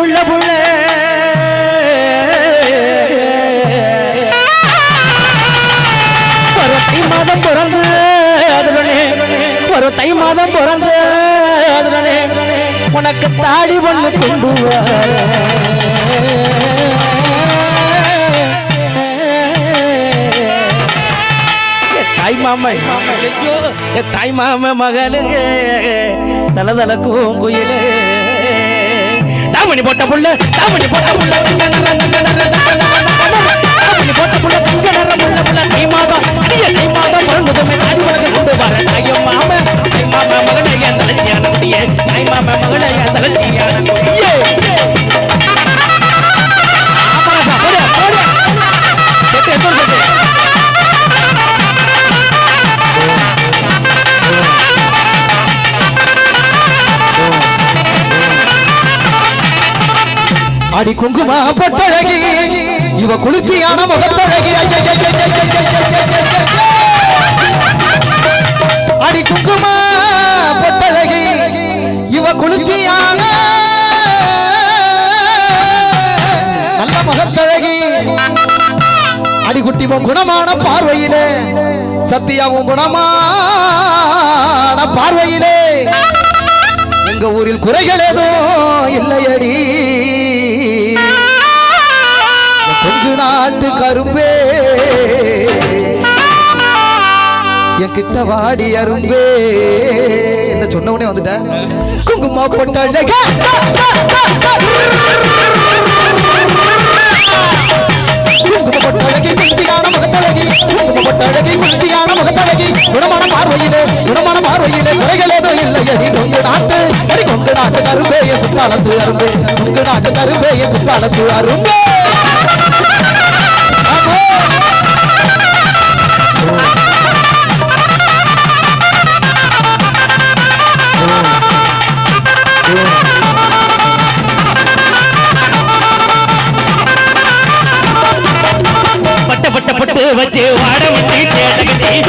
புள்ள புள்ள ஒரு தை மாதம் பிறந்து அதுடனே ஒரு தை மாதம் பிறந்து அதுடனே உனக்கு தாடி ஒண்ணு கொண்டு தாய் மாமா தாய் மாமா மகளே தலதலக்கும் குயிலே தாமணி போட்ட புள்ள தாமணி போட்ட புள்ள தாமணி போட்ட புள்ள தங்க நிறம் உள்ள புள்ள தை மாதம் தை மாதம் பிறந்ததுமே தாடி உனக்கு கொண்டு வர தாயும் மாமா தாய் மாமா மகளே என் தலைச்சியான முடியே தாய் மாமா மகளே என் தலைச்சியான முடியே அடி குங்குமா பொட்டழகி இவ குளிர்ச்சியான முகத்தழகி அடி குங்குமா பொட்டழகி இவ குளிர்ச்சியான நல்ல முகத்தழகி அடிக்குட்டி குணமான பார்வையிலே சத்தியாவும் குணமான பார்வையிலே எங்க ஊரில் குறைகள் ஏதோ இல்லையடி கொங்கு நாட்டு கரும்பே என் கிட்ட வாடி அரும்பே என்ன சொன்ன உடனே வந்துட்டேன் குங்குமா பொட்டழகி பொட்டழகி குளிர்ச்சியான முகத்தழகி பொட்டழகி குளிர்ச்சியான முகத்தழகி குணமான பார்வையிலே குறைகள் ஏதோ இல்லையடி கொங்கு நாட்டு கரும்பே என் குத்தாலத்து அரும்பே கொங்கு நாட்டு கரும்பே என் குத்தாலத்து அரும்பே பட்டு வச்சு வாடமட்டி கேட்டகட்டி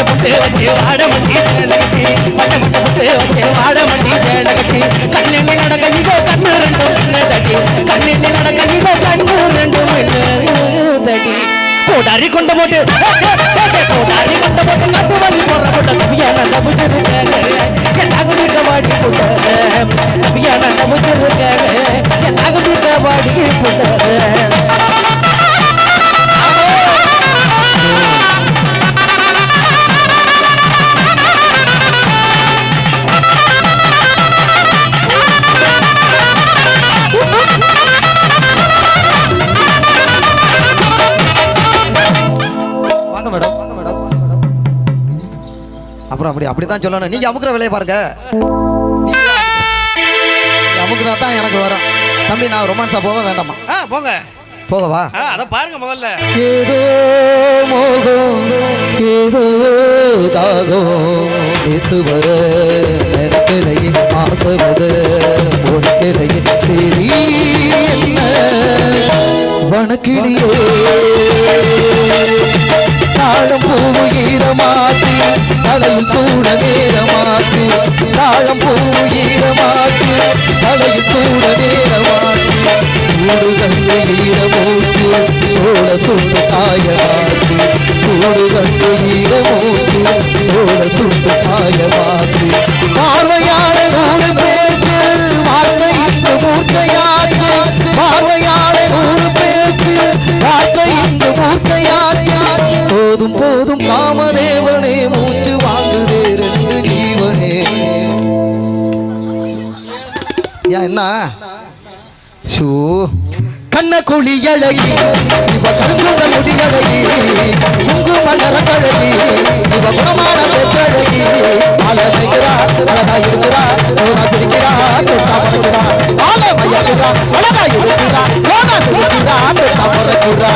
பட்டு வச்சு வாடமட்டி கேட்டகட்டி பட்டு வச்சு வாடமட்டி கேட்டகட்டி கண்ணெண்ணி நடக்கோ கண்ணு ரெண்டும் தட்டி கண்ணெண்ணி நடக்கோ கண்ணு ரெண்டும் தட்டி கோடாரி கொண்ட போட்டு கட்டு வலி போடுற போட்ட தவியான நம்பிச்சிருக்காங்க தகுதிக்க வாடி போட்ட தவியான நம்பிச்சிருக்காங்க தகுதிக்க வாடி போட்ட அப்படிதான் சொல்லணும். நீங்க அமுக்குற வேலையை பாருங்க. அமுக்குனா தான் எனக்கு வரும். தம்பி நான் ரொமான்ஸா போக வேண்டாமா? போங்க. போகவா? அத பாருங்க முதல்ல. ஏதோ மோகம் ஏதோ தாகம் இது வர எனக்கிடையே ஆசைவது உனக்கிடையே தெரியல வனக்கிளியே தாழம் பூவு ஈரமாற்றி தலையில் சூட நேரமாற்றி தாழம் பூவு ஈரமாற்றி தலையில் சூட நேரமாற்றி சூடு கண்டு ஈரமூற்றி ஓட சுட்டு காயமாற்றி சூடு கண்டு ஈரமூற்றி ஓட சுட்டு காயமாற்றி பார்வையாள நூறு பேச்சு வார்த்தை இங்கு மூர்த்தையாச்சு பார்வையாள நூறு பேச்சு வார்த்தை இங்கு மூர்த்தையாச்சு போதும் போதும் காமதேவனே மூச்சு வாங்குதே ரெண்டு ஜீவனே. என்ன ஷூ கண்ண குழி அழகி இவ கருங்குத முடி அழகி குங்கு மலர கழகி இவ குணமான பெற்றழகி அழகிறா அழகா இருக்கிறா ரோனா சிரிக்கிறா தொட்டா மறக்கிறா ஆல மயக்கிறா அழகா இருக்கிறா ரோனா சிரிக்கிறா தொட்டா மறக்கிறா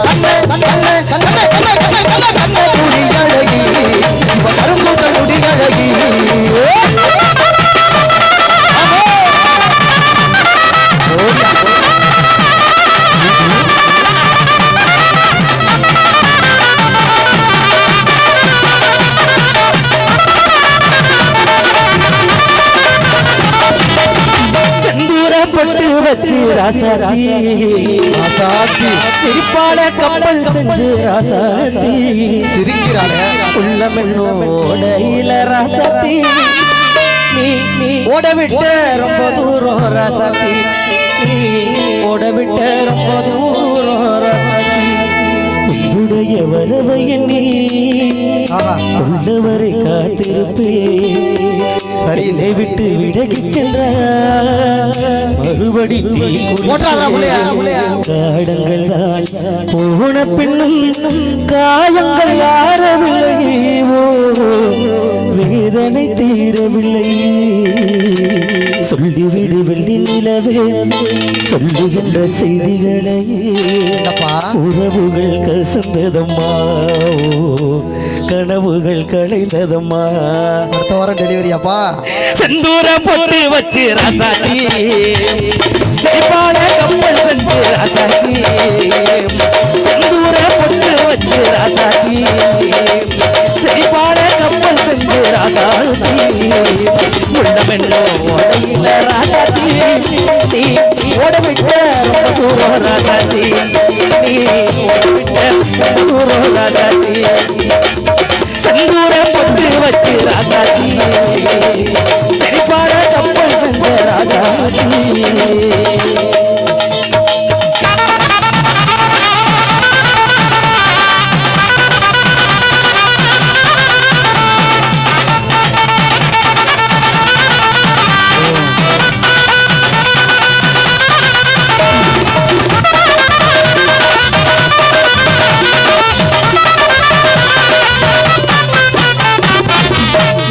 கண்ணே கண்ணே கண்ணே கண்ணே கண்ணே கண்ணே கண்ணே குழி அழகி இவ கருங்குத முடி அழகி வச்சு ராசாத்தி ராசாத்தி சிரிப்பால கப்பல் செஞ்சு ராசாத்தி சிரிக்கிறாளே உள்ளமென்னோட இல ராசாத்தி நீ ஓட விட்ட ரொம்ப தூரம் ராசாத்தி நீ ஓட விட்ட ரொம்ப தூரம் ராசாத்தி உன்னுடைய வரவை எண்ணி உள்ளவரை காத்திருப்பே சரியில்லை விட்டு விலகி சென்ற மறுபடி காடங்கள் தான் போன பின்னும் காயங்கள் யாரவில்லையோ வேதனை தீரவில்லை சொல்லிவிடு வெள்ளி நிலவே சொல்லுகின்ற செய்திகளை உறவுகள் கசந்ததம்மா கனவுகள் கலைந்ததம்மா அடுத்த வாரம் டெலிவரி அப்பா செந்தூரம் போட்டு வச்சு ராசாத்தி சிரிப்பால கப்பல் செஞ்சு ராசாத்தி செந்தூரம் போட்டு வச்சு ராசாத்தி சிரிப்பால கப்பல் செஞ்சு ராசாத்தி உள்ளமென்னோ ஓடையில ராசாத்தி நீ ஓட விட்ட ரொம்ப தூரம் ராசாத்தி நீ ஓட விட்ட ரொம்ப தூரம் ராசாத்தி செந்தூரம் போட்டு வச்சு ராசாத்தி சரிபாட கப்பல் செஞ்ச ராசாத்தி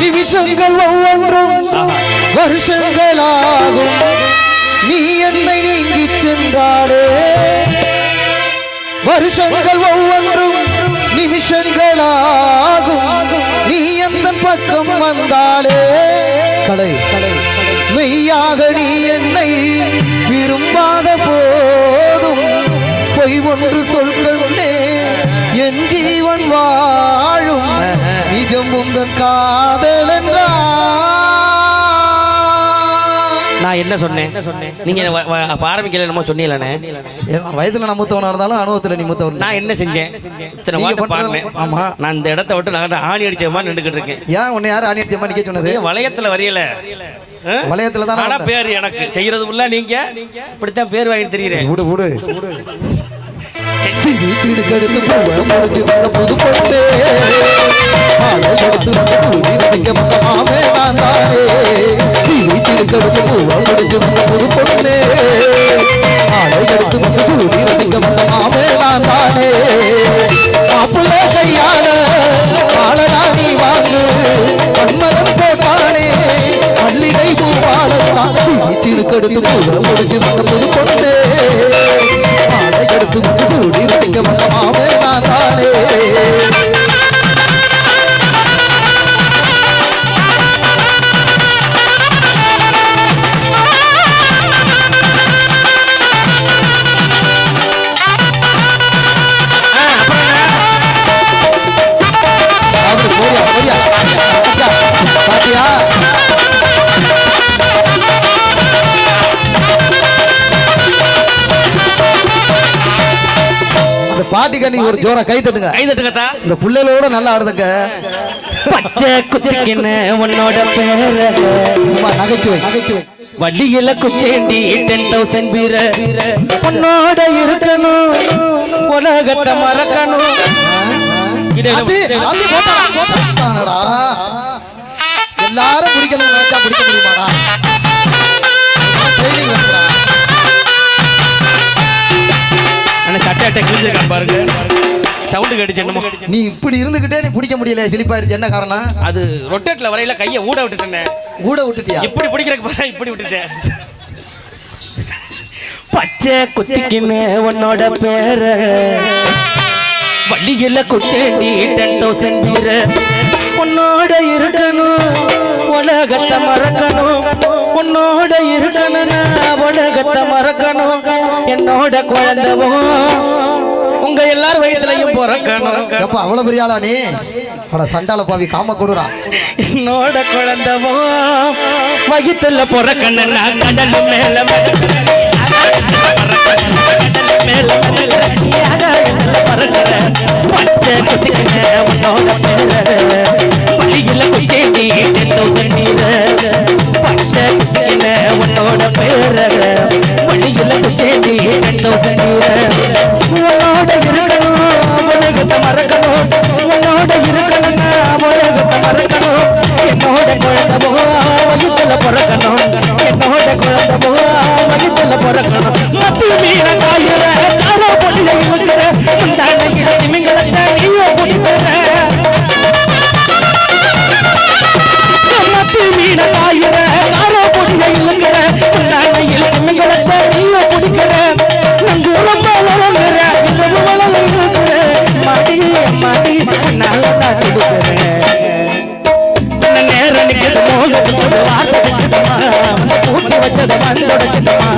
நிமிஷங்கள் ஒவ்வொன்றும் வருஷங்களாகும் நீ என்னை நீங்கி சென்றாடே வருஷங்கள் ஒவ்வொன்றும் நிமிஷங்களாகும் நீ எந்த பக்கம் வந்தாளே கடை மெய்யாக நீ என்னை விரும்பாத போதும் பொய் ஒன்று சொல்கண்டே என் ஜீவன் வாழும் நிஜம் உந்தன் காதல் என்றா நான் என்ன சொன்னேன் நீங்க ஆரம்பிக்கல நம்ம சொன்னீங்களே வயசுல நான் மூத்தவனா இருந்தாலும் அனுபவத்துல நீ மூத்தவன் நான் என்ன செஞ்சேன் இத்தனை வாட்டி பாடுனேன் ஆமா நான் இந்த இடத்த விட்டு நான் ஆணி அடிச்ச மாதிரி நின்றுக்கிட்டு இருக்கேன் ஏன் உன்னை யாரும் ஆணி அடிச்ச மாதிரி நிக்க சொன்னது வளையத்துல வரையல வளையத்துல தான் ஆனா பேர் எனக்கு செய்யறது உள்ள நீங்க இப்படித்தான் பேர் வாங்கி தெரியுறேன் விடு விடு சிடுக்கெடுத்து பூவை முடிஞ்சு வந்த புது பொண்ணே ஆளை எடுத்து வந்த கூடி ரசிக்க வந்த மாமே நான் தானே சிடுக்கெடுத்து பூவை முடிஞ்சு வந்த புது பொண்ணே ஆளை எடுத்து வந்த சூடி ரசிக்க வந்த மாமே நான் தானே மாப்பிள்ள கையாள ஆளடா நீ வாங்கு மன்மதன் போட்டானே மல்லிகை பூவாளத்தான் சிடுக்கெடுத்து பூவை முடிஞ்சு வந்த புது பொண்ணே எடுத்து வந்து சூடி ரசிக்க வந்த மாமே நான் தானே பாத்தியா பாட்டிக்கா நீ ஒரு ஜோரா கை தட்டுங்க இந்த புள்ளைகளோட நல்லா ஆடுதுங்க பச்சை குச்சிக்கின்னு உன்னோட பேர சும்மா நகைச்சுவை வள்ளியில குச்சேண்டி 10,000 வீர உன்னோட இருக்கணும் உலகத்தை மறக்கணும் எல்லாரும் பிடிக்கணும் நினைச்சா பிடிக்க முடியுமாடா சட்டை கிழிஞ்சிருக்கான் பாருங்க சவுண்டு கடிச்சு என்னமோ நீ இப்படி இருந்துகிட்டே நீ பிடிக்க முடியல சிலிப்பாயிருச்சு என்ன காரணம் அது ரொட்டேட்ல வரையில கையை ஊட விட்டுட்டேன் ஊட விட்டுட்டியா இப்படி பிடிக்கிறதுக்கு பாரு இப்படி விட்டுட்டேன் பச்சை குத்திக்கின்னு உன்னோட பேர வள்ளியில குச்சேண்டி 10,000 வீர உன்னோட இருக்கணும் உலகத்தை மறக்கணும் உன்னோட இருக்கணும் உலகத்தை மறக்கணும் என்னோட குழந்தவும் உங்க எல்லாரும் வயிற்றுலையும் பிறக்கணும். எப்ப அவ்வளவு பெரிய ஆளா நீ? அட சண்டால பாவி காம கொடுறா. என்னோட குழந்தவோ வயிற்றுல பிறக்கணும். நான் கடல் மேல மேல பறக்கிற பச்சை குட்டிக்கின உன்னோட பேர பள்ளியில குச்சேட்டி 10,000 நீர பச்சை குட்டிக்கின உன்னோட பேர பள்ளியில குச்சேட்டி 10,000 நீர உன்னோட இருக்கணும் உலகத்தை மறக்கணும். உன்னோட இருக்கணும் உலகத்தை மறக்கணும். என்னோட குழந்தவோ வயிற்றுல பிறக்கணும். என்னோட குழந்தவோ வயிற்றுல பிறக்கணும். மத்தி மீன காயிற காரோ பொடியில இழுக்கிற முந்தான திமிங்கலத்தை நீயோ பிடிக்கிற மத்தி மீன காயிற காரோ பொடியில இழுக்கிற முந்தான திமிங்கலத்தை நீயோ பிடிக்கிற நங்கு ரொம்ப வளர்கிற இரவு வளர்கிற மாடி மாடி நல்ல நான் கொடுக்கிறேன். நேரம் நிற்கிறது மோகத்தோடு வார்த்தை கூட்டி வச்சத மண்ணோட கிட்டமா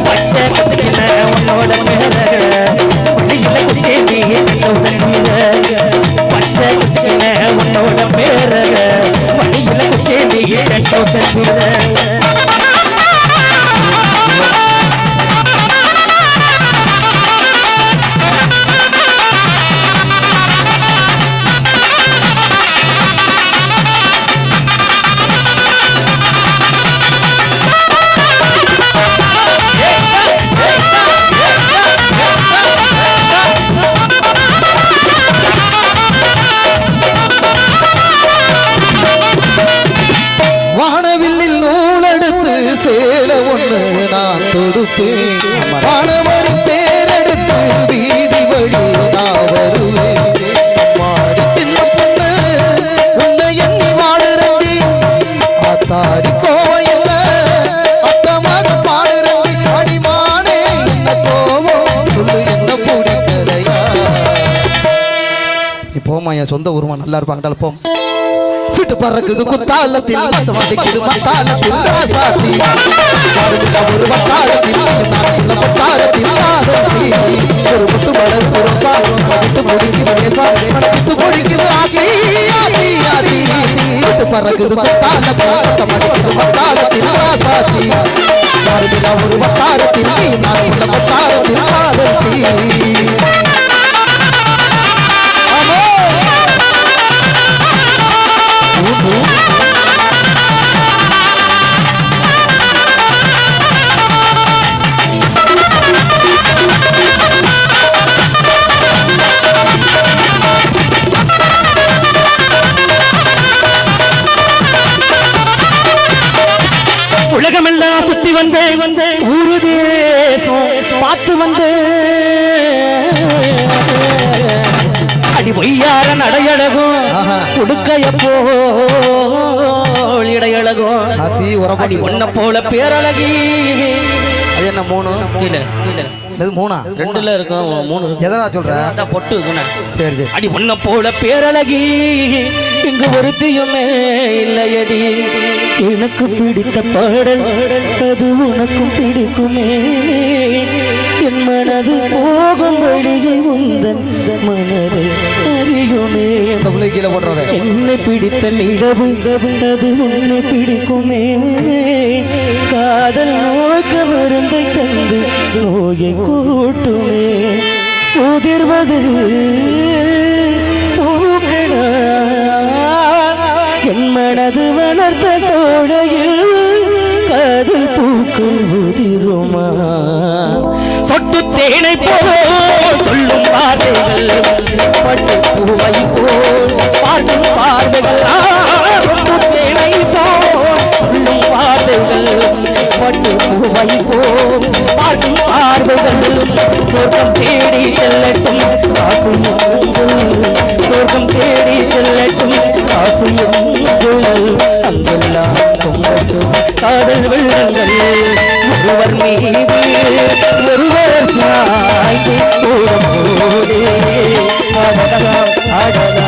பச்சை கத்துக்கின உன்னோட மேல பள்ளியில குச்சேட்டி 10,000 நீர பச்சை கத்துக்கின உன்னோட பேர பள்ளியில குச்சேட்டி 10,000 நீர வானவில்லில் நூலெடுத்து சேல ஒண்ணு நான் தொடுப்பேன். வானவரி பேரெடுத்து வீதி வழி நான் வருவேன். மாடி சின்ன பொண்ணு உன்னை எண்ணி வாடுறண்டி ஆத்தாடி கோவையில் அத்தமாக பாடுறண்டி அடிமானே என்ன கோவம் சொல்லு என்ன பிடிக்கலையா? நீ போமா, என் சொந்த ஊருமா நல்லா இருப்பாங்கட்டால போ. சிட்டு பறக்குது குத்தாலத்தில் மத்த வடிக்குது மத்தாலத்தில் ராசாத்தி ஒரு வட்டாரத்தில் நாட்டில் வட்டாரத்தில் காதத்தி ஒரு முட்டு மலர்ந்து ஒரு சாலம் விட்டு முடிக்குது விட்டு முடிக்குது ஆதி ஆதி ஆதி சிட்டு பறக்குது குத்தாலத்தில் மத்த வடிக்குது மத்தாலத்தில் ராசாத்தி ஒரு வட்டாரத்தில் நாட்டில் வட்டாரத்தில் காதத்தி உலகமெல்லாம் சுத்தி வந்தே ஊரு தேசம் பார்த்து வந்தே அடி பொய்யார நடையழகும் கொடுக்கைய போல் இடையழகும் அடி ஒன்ன போல பேரழகி. அது என்ன 3 கீழே கீழே இது 3 2ல இருக்கும் 3 எதனா சொல்ற பொட்டு சரி சரி. அடி ஒன்ன போல பேரழகி இங்கு ஒருத்தியுமே இல்லையடி. எனக்கு பிடித்த பாடல் அது உனக்கும் பிடிக்குமே. என் மனது போகும் வழியை உந்தன் மனதை அறியுமே. கீழே போடுறத என்னை பிடித்த நிலவு அது உன்னை பிடிக்குமே. காதல் நோய்க்கு மருந்தை தந்து நோயை கூட்டுமே. உதிர்வது பூக்கணா என் மனது வளர்த்த சோழையில் காதல் பூக்கள் உதிருமா. சொட்டு தேனை போல் சொல்லும் வார்த்தைகள் பட்டு பூவை போல் பார்க்கும் பார்வைகள். சொட்டு தேனை போல் சொல்லும் வார்த்தைகள் பட்டு பூவை போல் பார்க்கும் பார்வைகள். சொர்க்கம் தேடி செல்லட்டும் காசையும் சொர்க்கம் தேடி செல்லட்டும் காசையும் அங்கெல்லாம் பொங்கட்டும் காதல் வெள்ளங்கள். ஒருவர் மீது ஒருவர் சாய்ந்து போடும்போதே அடடா அடடா.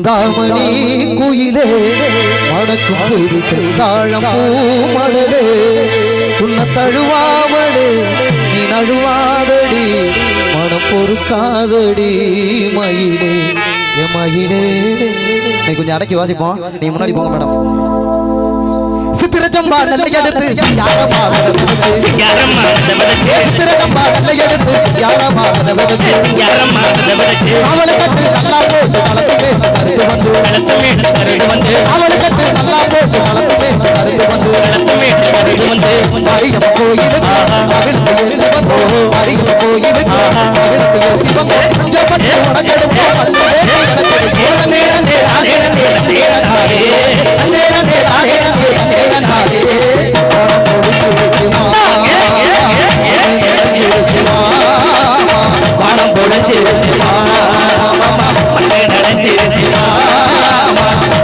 சிந்தாமணி குயிலே மணக்கும் புது செந்தாழம் பூமடலே உன்னை தழுவாமலே நீ நழுவாதடி மனம் பொறுக்காதடி மயிலே என் மயிலே நீ கொஞ்சம் அடக்கி வாசிப்போம் நீ முன்னாடி போங்க மேடம் சித்திரச்சம்பா நல்ல எடுத்து யாரமா சித்திரச்சம்பா நல்ல எடுத்து யாரமா அவளை கட்டு நல்லா போட்டு வளர்த்துமே வந்து அவளை கட்டு நல்லா போட்டு வளர்த்துமே வந்து மரியம் கோயிலுக்கு மகிழ்ந்து எழுந்து வந்தோ மரியம் கோயிலுக்கு மகிழ்ந்து எழுதி வந்தோ பஞ்சப்பட்டு உனக்கெடுப்போ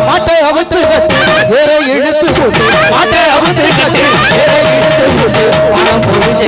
மாட்டை அவுத்து வேற இழுத்து போட்டு மாட்டை அவுத்து கட்டி வேற இழுத்து போட்டு பணம் பொழுது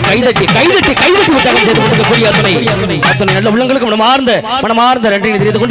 கைதட்டி உற்சாகம் செய்து கொண்டிருக்கக்கூடிய அத்தனை நல்ல உள்ளங்களுக்கு மனமார்ந்த நன்றி தெரிந்து கொண்டு